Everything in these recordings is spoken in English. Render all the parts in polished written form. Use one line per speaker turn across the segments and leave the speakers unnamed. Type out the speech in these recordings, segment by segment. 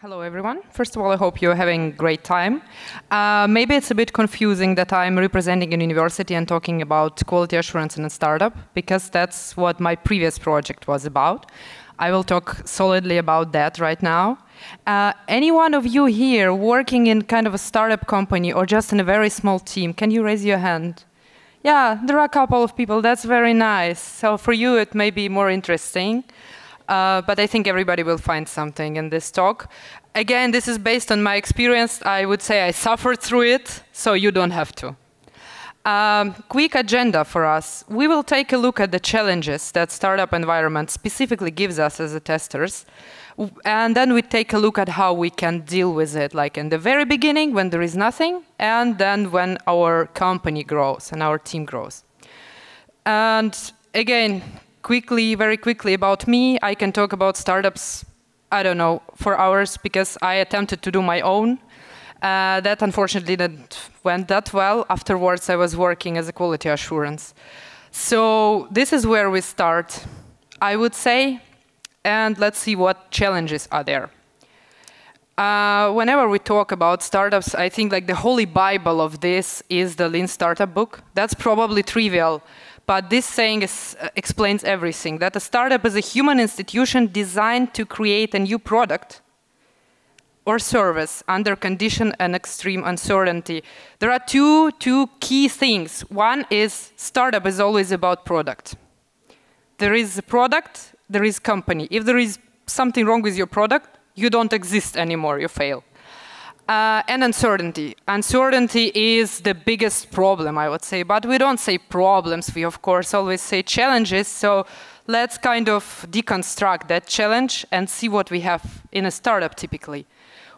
Hello, everyone. First of all, I hope you're having a great time. Maybe it's a bit confusing that I'm representing a university and talking about quality assurance in a startup, because that's what my previous project was about. I will talk solidly about that right now. Any one of you here working in kind of a startup company or just in a very small team, can you raise your hand? Yeah, there are a couple of people. That's very nice. So for you, it may be more interesting. But I think everybody will find something in this talk. Again, this is based on my experience. I would say I suffered through it, so you don't have to. Quick agenda for us. We will take a look at the challenges that startup environment specifically gives us as a testers. And then we take a look at how we can deal with it, like in the very beginning when there is nothing, and then when our company grows and our team grows. And again, very quickly about me, I can talk about startups, I don't know, for hours, because I attempted to do my own. That unfortunately didn't went that well. Afterwards, I was working as a quality assurance. So this is where we start, I would say, and let's see what challenges are there. Whenever we talk about startups, I think like the holy Bible of this is the Lean Startup book. That's probably trivial. But this saying explains everything, that a startup is a human institution designed to create a new product or service under condition and extreme uncertainty. There are two key things. One is startup is always about product. There is a product, there is company. If there is something wrong with your product, you don't exist anymore, you fail. And uncertainty. Uncertainty is the biggest problem, I would say. But we don't say problems. We, of course, always say challenges. So let's kind of deconstruct that challenge and see what we have in a startup typically.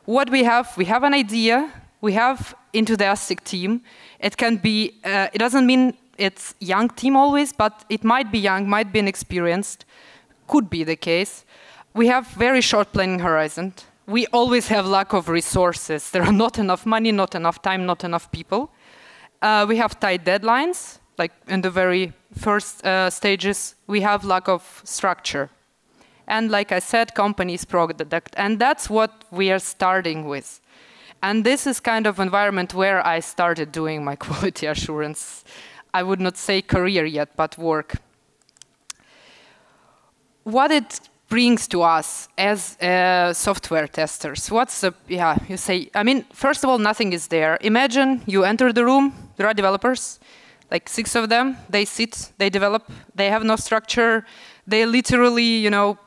What we have an idea. We have enthusiastic team. It can be, it doesn't mean it's young team always, but it might be young, might be inexperienced. Could be the case. We have very short planning horizon. We always have lack of resources. There are not enough money, not enough time, not enough people. We have tight deadlines, like in the very first stages. We have lack of structure. And like I said, companies product. And that's what we are starting with. And this is kind of environment where I started doing my quality assurance. I would not say career yet, but work. What it brings to us as software testers. What's the, you say, I mean, first of all, nothing is there. Imagine you enter the room, there are developers, like 6 of them, they sit, they develop, they have no structure, they literally, you know,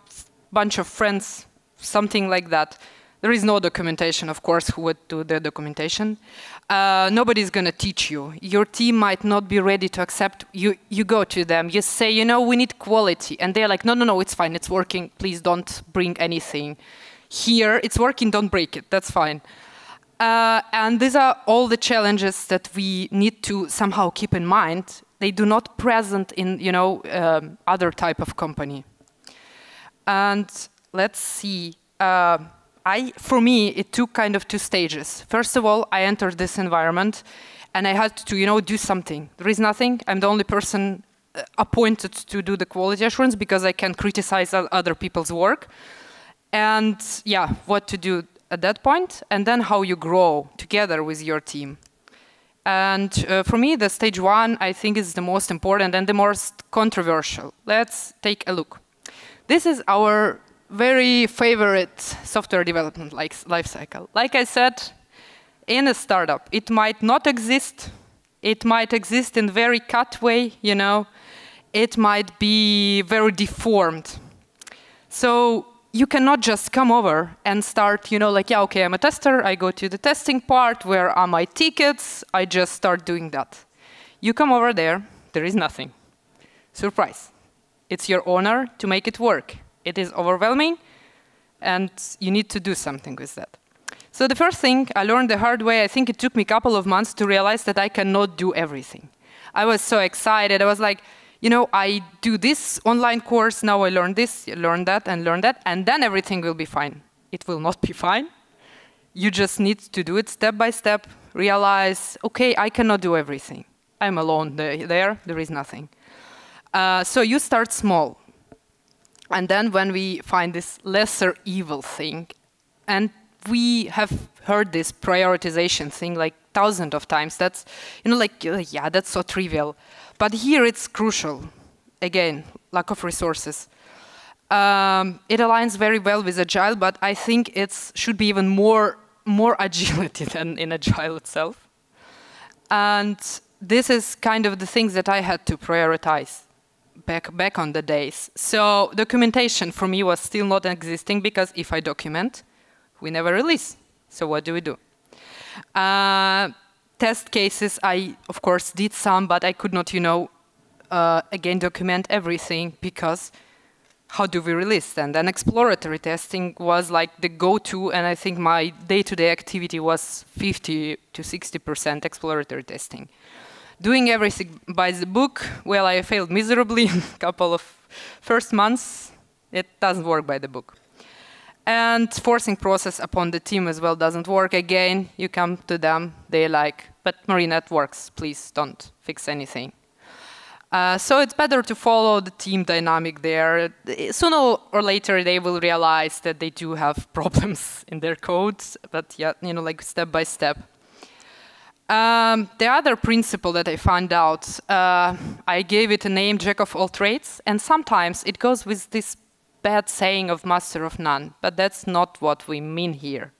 bunch of friends, something like that. There is no documentation, of course, who would do the documentation. Nobody's going to teach you. Your team might not be ready to accept. You go to them, you say, you know, we need quality. And they're like, no, it's fine, it's working. Please don't bring anything. Here, it's working, don't break it, that's fine. And these are all the challenges that we need to somehow keep in mind. They do not present in, you know, other type of company. And let's see. For me, it took kind of 2 stages. First of all, I entered this environment, and I had to, you know, do something. There is nothing. I'm the only person appointed to do the quality assurance because I can criticize other people's work. And yeah, what to do at that point, and then how you grow together with your team. And for me, the stage 1, I think, is the most important and the most controversial. Let's take a look. This is our very favorite software development life cycle. Like I said, in a startup, it might not exist. It might exist in very cut way, you know. It might be very deformed. So you cannot just come over and start, you know, like, yeah, okay, I'm a tester. I go to the testing part. Where are my tickets? I just start doing that. You come over there. There is nothing. Surprise. It's your honor to make it work. It is overwhelming, and you need to do something with that. So the first thing I learned the hard way, I think it took me a couple of months to realize that I cannot do everything. I was so excited. I was like, you know, I do this online course, now I learn this, learn that, and then everything will be fine. It will not be fine. You just need to do it step by step, realize, okay, I cannot do everything. I'm alone there is nothing. So you start small. And then when we find this lesser evil thing, and we have heard this prioritization thing like thousands of times. That's, yeah, that's so trivial. But here it's crucial. Again, lack of resources. It aligns very well with Agile, but I think it should be even more agility than in Agile itself. And this is kind of the things that I had to prioritize back on the days. So documentation for me was still not existing, because if I document, we never release. So what do? Test cases, I of course did some, but I could not, again, document everything, because how do we release then? Then exploratory testing was like the go-to, and I think my day-to-day activity was 50 to 60% exploratory testing. Doing everything by the book, well, I failed miserably in a couple of first months. It doesn't work by the book. And forcing process upon the team as well doesn't work. Again, you come to them, they're like, but Marina, it works, please don't fix anything. So it's better to follow the team dynamic there. Sooner or later, they will realize that they do have problems in their codes, but yeah, like step by step. The other principle that I found out, I gave it a name, Jack of all trades, and sometimes it goes with this bad saying of master of none, but that's not what we mean here.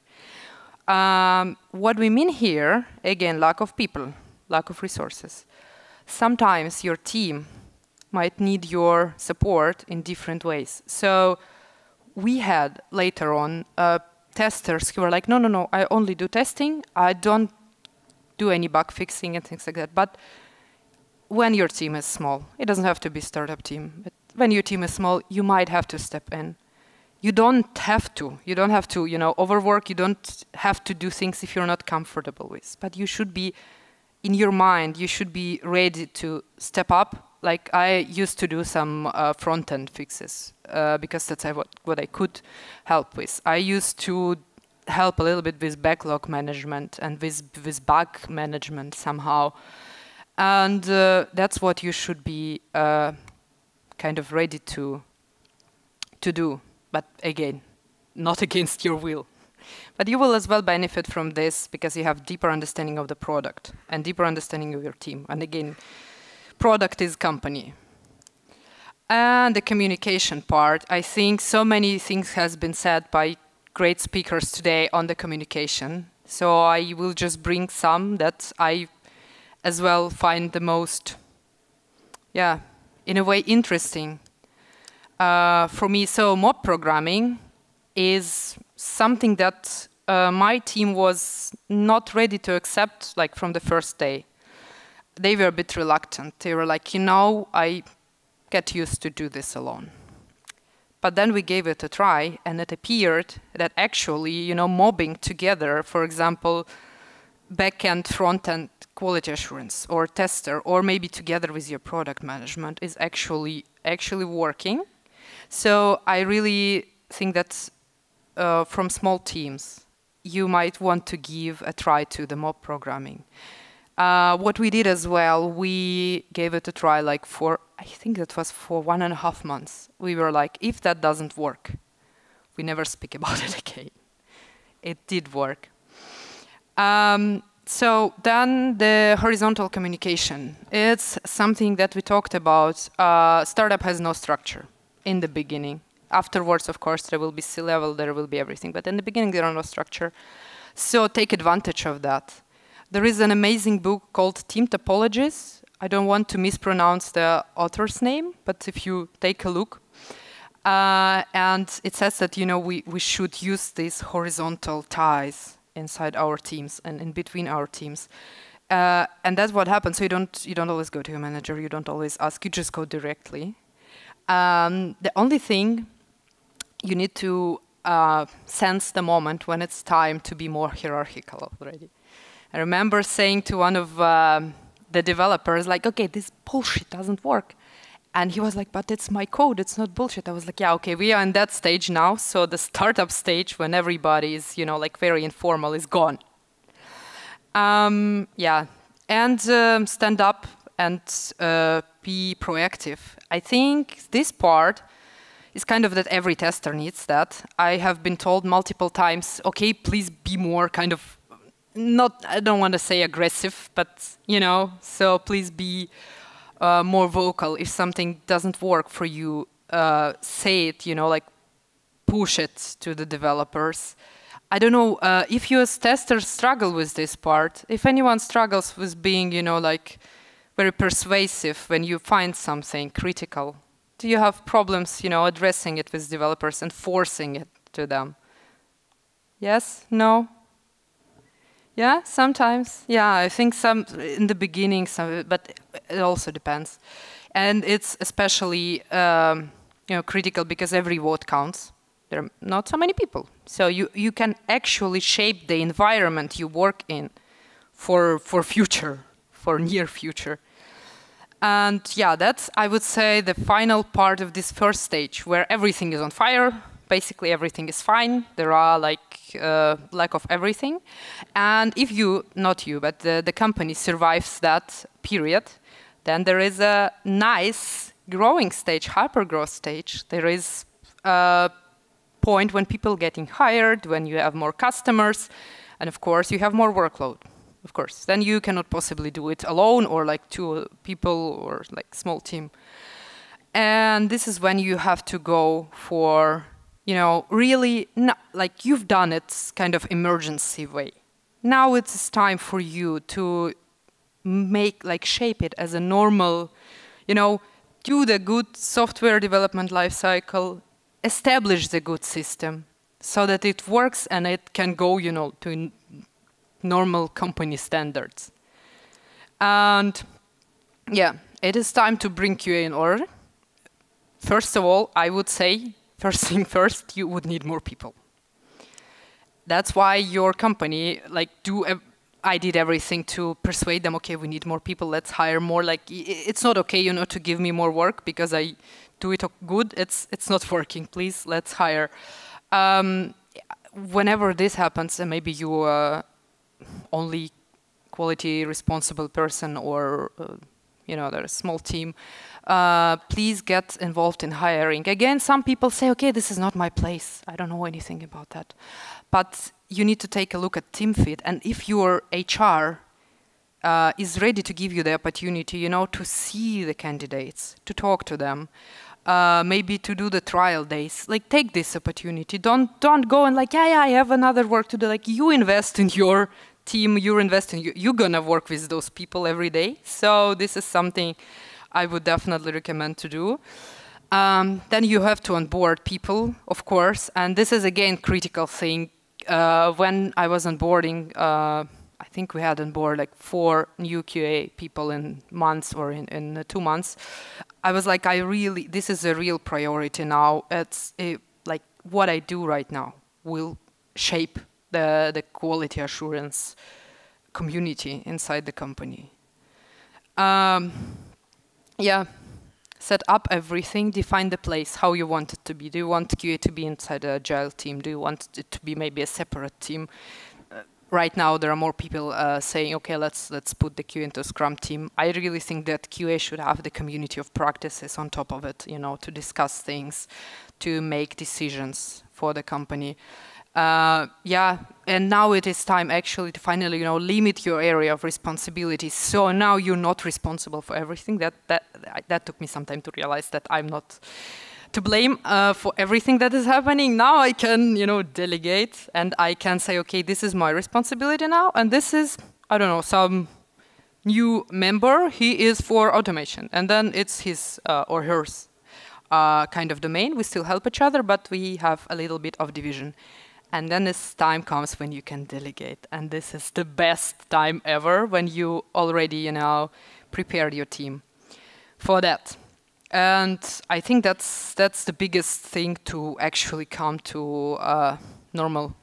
What we mean here, again, lack of people, lack of resources. Sometimes your team might need your support in different ways. So we had later on testers who were like, no, I only do testing, I don't do any bug fixing and things like that. But when your team is small, it doesn't have to be a startup team, but when your team is small, you might have to step in. You don't have to. You don't have to, overwork. You don't have to do things if you're not comfortable with. But you should be, in your mind, you should be ready to step up. Like I used to do some front-end fixes because that's what I could help with. I used to help a little bit with backlog management and with bug management somehow. And that's what you should be kind of ready to do. But again, not against your will. But you will as well benefit from this because you have deeper understanding of the product and deeper understanding of your team. And again, product is company. And the communication part, I think so many things has been said by great speakers today on the communication. So I will just bring some that I as well find the most, in a way interesting for me. So mob programming is something that my team was not ready to accept like from the first day. They were a bit reluctant. They were like, I get used to do this alone. But then we gave it a try, and it appeared that actually, mobbing together, for example, back-end, front-end quality assurance, or tester, or maybe together with your product management, is actually working. So I really think that from small teams, you might want to give a try to the mob programming. What we did as well, we gave it a try like I think that was for 1.5 months. We were like, if that doesn't work, we never speak about it again. It did work. So then the horizontal communication. It's something that we talked about. Startup has no structure in the beginning. Afterwards, of course, there will be C-level, there will be everything. But in the beginning, there are no structure. So take advantage of that. There is an amazing book called Team Topologies. I don't want to mispronounce the author's name, but if you take a look, and it says that we should use these horizontal ties inside our teams and in between our teams, and that's what happens. So you don't always go to your manager. You don't always ask. You just go directly. The only thing you need to sense the moment when it's time to be more hierarchical already. I remember saying to one of the developers, like, okay, this bullshit doesn't work. And he was like, but it's my code, it's not bullshit. I was like, yeah, okay, we are in that stage now. So the startup stage when everybody is, like very informal is gone. And stand up and be proactive. I think this part is kind of that every tester needs that. I have been told multiple times, okay, please be more kind of, not, I don't want to say aggressive, but, you know, so please be more vocal. If something doesn't work for you, say it, you know, like push it to the developers. I don't know if you as testers struggle with this part. If anyone struggles with being, you know, like very persuasive when you find something critical, do you have problems, you know, addressing it with developers and forcing it to them? Yes? No? Yeah, sometimes. Yeah, I think some in the beginning, but it also depends. And it's especially you know, critical because every vote counts. There are not so many people. So you can actually shape the environment you work in for future, for near future. And yeah, that's, I would say, the final part of this first stage where everything is on fire. Basically, everything is fine. There are like lack of everything. And if you, not you, but the company survives that period, then there is a nice growing stage, hyper-growth stage. There is a point when people getting hired, when you have more customers, and of course, you have more workload. Of course, then you cannot possibly do it alone or like 2 people or like small team. And this is when you have to go for, you know, really, like you've done it kind of emergency way. Now it's time for you to make, like shape it as a normal, you know, do the good software development lifecycle, establish the good system so that it works and it can go, you know, to normal company standards. And yeah, it is time to bring QA in order. First of all, I would say, first thing first, you would need more people. That's why your company, like, I did everything to persuade them, okay, we need more people, let's hire more. Like, it's not okay, you know, to give me more work because I do it good. It's not working, please, let's hire. Whenever this happens, and maybe you only quality responsible person or, you know, there's a small team, please get involved in hiring. Again, some people say, okay, this is not my place. I don't know anything about that. But you need to take a look at team fit. And if your HR is ready to give you the opportunity, you know, to see the candidates, to talk to them, maybe to do the trial days, like take this opportunity. Don't go and like, yeah, I have another work to do. Like you invest in your team, you're gonna work with those people every day. So this is something I would definitely recommend to do. Then you have to onboard people, of course, and this is again critical thing. When I was onboarding, I think we had on board like 4 new QA people in months or in 2 months. I was like, this is a real priority now. It's like what I do right now will shape the quality assurance community inside the company. Yeah, set up everything, define the place, how you want it to be. Do you want QA to be inside an agile team? Do you want it to be maybe a separate team? Right now, there are more people saying, okay, let's put the QA into a Scrum team. I really think that QA should have the community of practices on top of it, you know, to discuss things, to make decisions for the company. Yeah, and now it is time actually to finally, you know, limit your area of responsibility. So now you're not responsible for everything. That took me some time to realize that I'm not to blame for everything that is happening. Now I can, you know, delegate and I can say, okay, this is my responsibility now, and this is, I don't know, some new member, he is for automation, and then it's his or hers kind of domain. We still help each other, but we have a little bit of division. And then this time comes when you can delegate, and this is the best time ever when you already, you know, prepared your team for that. And I think that's the biggest thing to actually come to a normal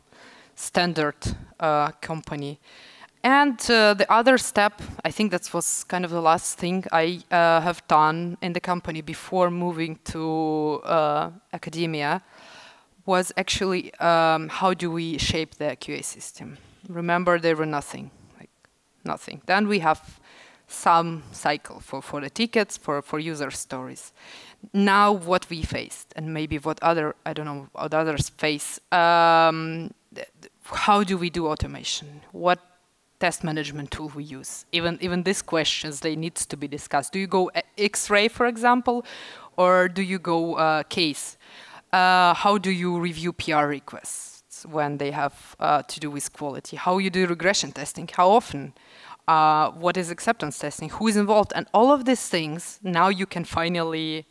standard company. And the other step, I think that was kind of the last thing I have done in the company before moving to academia, was actually how do we shape the QA system. Remember, there were nothing, like nothing. Then we have some cycle for the tickets, for user stories. now what we faced, and maybe what I don't know, what others face. How do we do automation? What test management tool we use? Even these questions, they need to be discussed. Do you go X-ray, for example, or do you go case? How do you review PR requests when they have to do with quality? How you do regression testing? How often? What is acceptance testing? Who is involved? And all of these things, now you can finally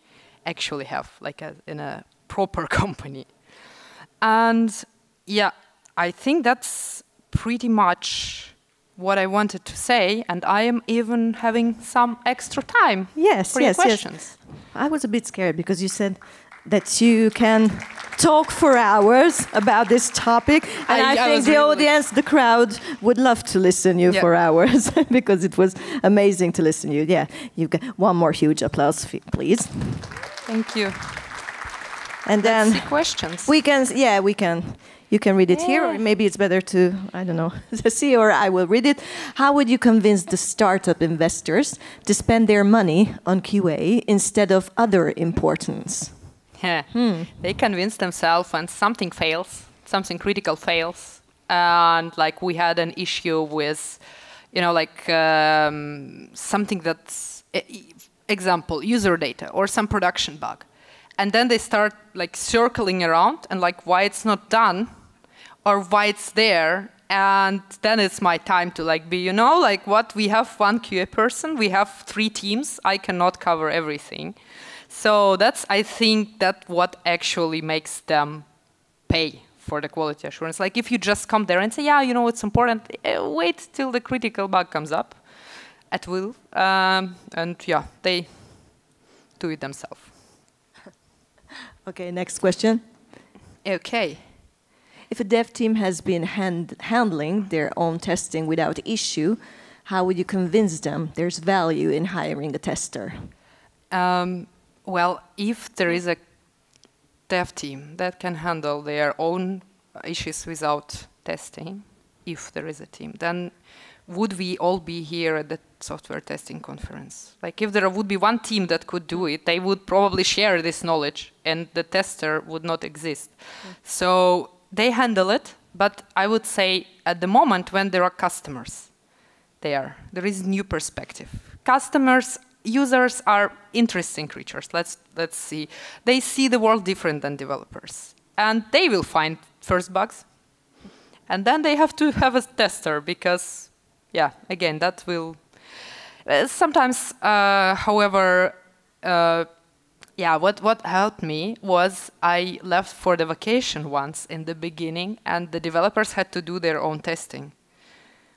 actually have like in a proper company. And yeah, I think that's pretty much what I wanted to say, and I am even having some extra time for your questions.
Yes. I was a bit scared because you said that you can talk for hours about this topic, and I think the audience, the crowd, would love to listen you for hours because it was amazing to listen to you. Yeah, you get one more huge applause, please.
Thank you.
And then
let's see questions.
We can. You can read it here, or maybe it's better to, I don't know, see, or I will read it. How would you convince the startup investors to spend their money on QA instead of other importance?
They convince themselves when something fails, something critical fails, and like we had an issue with, something that's, example, user data or some production bug. And then they start like circling around and like why it's not done or why it's there. And then it's my time to like be, what, we have one QA person, we have 3 teams, I cannot cover everything. So that's, I think, that what actually makes them pay for the quality assurance. Like if you just come there and say, it's important, wait till the critical bug comes up at will. They do it themselves.
Okay, next question.
Okay.
If a dev team has been handling their own testing without issue, how would you convince them there's value in hiring a tester?
Well, if there is a dev team that can handle their own issues without testing, if there is a team, then would we all be here at the software testing conference? Like if there would be one team that could do it, they would probably share this knowledge and the tester would not exist. So they handle it, but I would say at the moment when there are customers there is new perspective. Customers, users are interesting creatures. Let's see. They see the world different than developers. And they will find first bugs. And then they have to have a tester because, again, that will... sometimes, however, what helped me was I left for the vacation once in the beginning, and the developers had to do their own testing.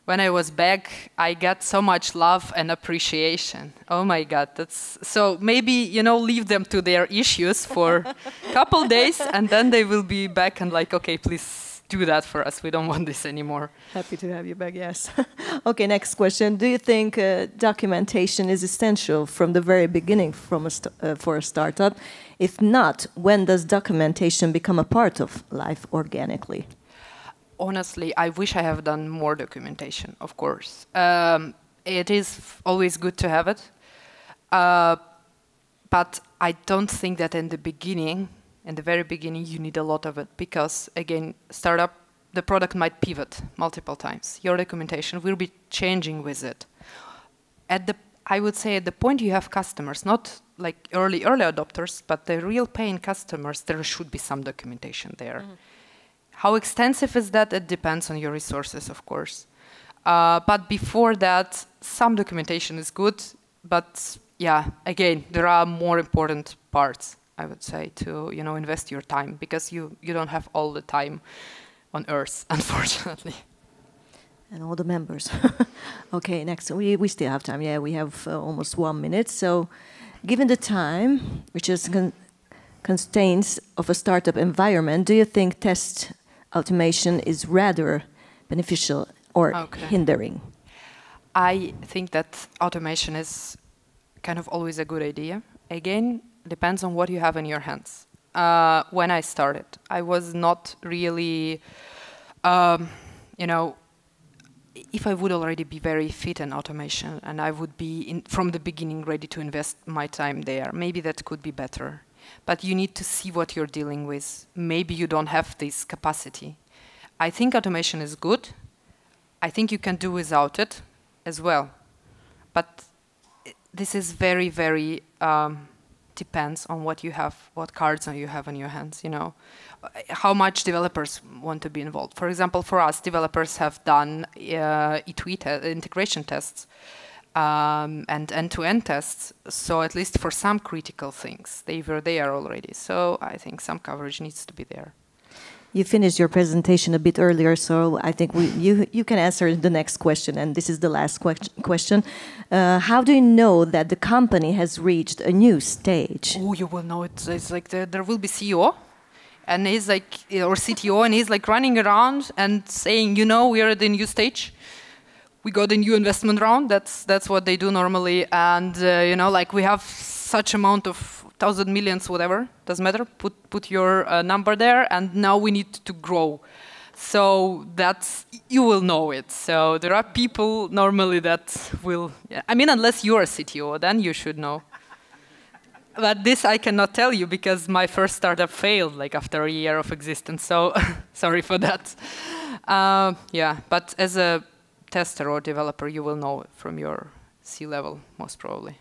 When I was back, I got so much love and appreciation. Oh my God, that's so maybe, leave them to their issues for a couple days, and then they will be back and like, okay, please do that for us. We don't want this anymore.
Happy to have you back, yes. Okay, next question. Do you think documentation is essential from the very beginning for a startup? If not, when does documentation become a part of life organically?
Honestly, I wish I have done more documentation, of course. It is always good to have it. But I don't think that in the very beginning, you need a lot of it. Because, again, startup, the product might pivot multiple times. Your documentation will be changing with it. I would say at the point you have customers, not like early adopters, but the real paying customers, there should be some documentation there. Mm-hmm. How extensive is that? It depends on your resources, of course. But before that, some documentation is good. But again, there are more important parts, I would say, to invest your time, because you don't have all the time on Earth, unfortunately.
And all the members. Okay, next. We still have time. Yeah, we have almost 1 minute. So, given the time, which is constraints of a startup environment, do you think test automation is rather beneficial or hindering?
I think that automation is kind of always a good idea. Again, depends on what you have in your hands. When I started, I was not really, if I would already be very fit in automation and I would be from the beginning ready to invest my time there, maybe that could be better. But you need to see what you're dealing with. Maybe you don't have this capacity. I think automation is good. I think you can do without it as well. But this is very, very depends on what you have, what cards you have in your hands, you know. How much developers want to be involved. For example, for us, developers have done E2E integration tests and end-to-end tests. So at least for some critical things, they were there already. So I think some coverage needs to be there.
You finished your presentation a bit earlier, so I think you can answer the next question, and this is the last question. How do you know that the company has reached a new stage?
Oh, you will know it. It's like there will be CEO, and he's like, or CTO, and he's like running around and saying, you know, we are at the new stage. We got a new investment round. That's what they do normally, and you know, like we have such amount of 1,000 millions, whatever, doesn't matter, put your number there, and now we need to grow. So that's, you will know it. So there are people normally that will, yeah. I mean, unless you're a CTO, then you should know. But this I cannot tell you because my first startup failed like after a year of existence, so sorry for that. Yeah, but as a tester or developer, you will know from your C-level, most probably.